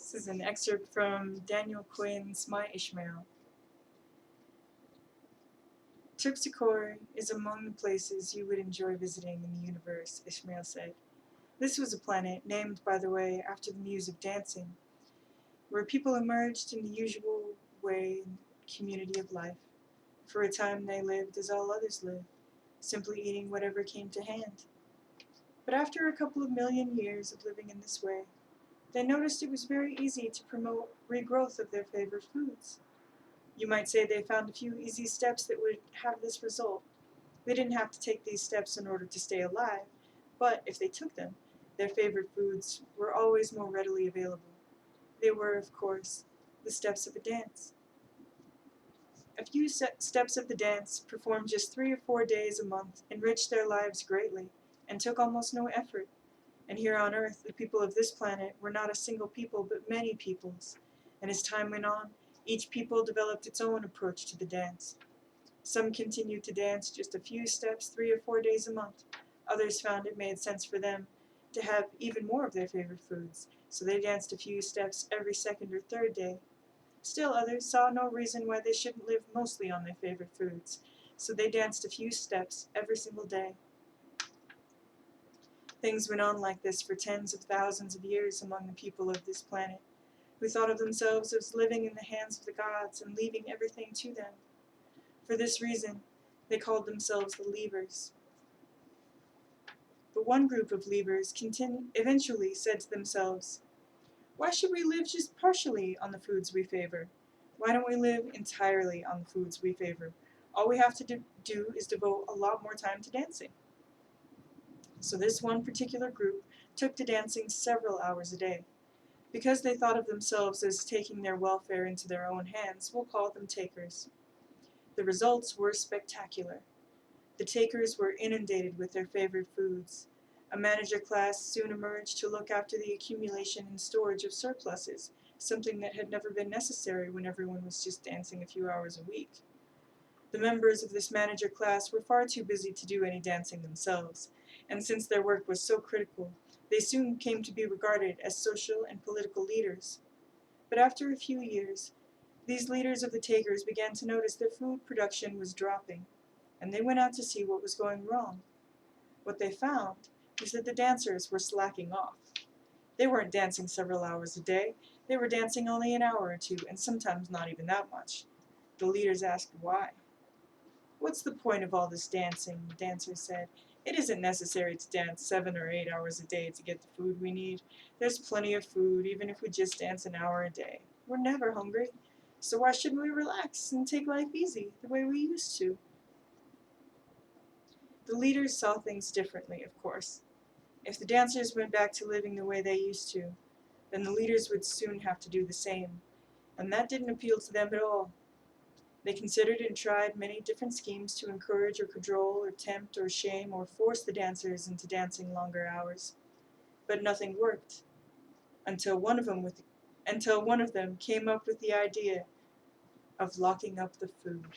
This is an excerpt from Daniel Quinn's My Ishmael. Terpsichore is among the places you would enjoy visiting in the universe, Ishmael said. This was a planet, named, by the way, after the muse of dancing, where people emerged in the usual way in the community of life. For a time they lived as all others live, simply eating whatever came to hand. But after a couple of million years of living in this way, they noticed it was very easy to promote regrowth of their favorite foods. You might say they found a few easy steps that would have this result. They didn't have to take these steps in order to stay alive, but if they took them, their favorite foods were always more readily available. They were, of course, the steps of a dance. A few steps of the dance, performed just 3 or 4 days a month, enriched their lives greatly and took almost no effort. And here on Earth, the people of this planet were not a single people, but many peoples. And as time went on, each people developed its own approach to the dance. Some continued to dance just a few steps 3 or 4 days a month. Others found it made sense for them to have even more of their favorite foods, so they danced a few steps every second or third day. Still others saw no reason why they shouldn't live mostly on their favorite foods, so they danced a few steps every single day. Things went on like this for tens of thousands of years among the people of this planet, who thought of themselves as living in the hands of the gods and leaving everything to them. For this reason, they called themselves the leavers. But one group of leavers eventually said to themselves, "Why should we live just partially on the foods we favor? Why don't we live entirely on the foods we favor? All we have to do is devote a lot more time to dancing." So this one particular group took to dancing several hours a day. Because they thought of themselves as taking their welfare into their own hands, we'll call them takers. The results were spectacular. The takers were inundated with their favorite foods. A manager class soon emerged to look after the accumulation and storage of surpluses, something that had never been necessary when everyone was just dancing a few hours a week. The members of this manager class were far too busy to do any dancing themselves, and since their work was so critical, they soon came to be regarded as social and political leaders. But after a few years, these leaders of the takers began to notice that food production was dropping, and they went out to see what was going wrong. What they found was that the dancers were slacking off. They weren't dancing several hours a day, they were dancing only an hour or two, and sometimes not even that much. The leaders asked why. "What's the point of all this dancing?" the dancers said. "It isn't necessary to dance 7 or 8 hours a day to get the food we need. There's plenty of food, even if we just dance an hour a day. We're never hungry, so why shouldn't we relax and take life easy, the way we used to?" The leaders saw things differently, of course. If the dancers went back to living the way they used to, then the leaders would soon have to do the same, and that didn't appeal to them at all. They considered and tried many different schemes to encourage or cajole or tempt or shame or force the dancers into dancing longer hours. But nothing worked, until one of them came up with the idea of locking up the food.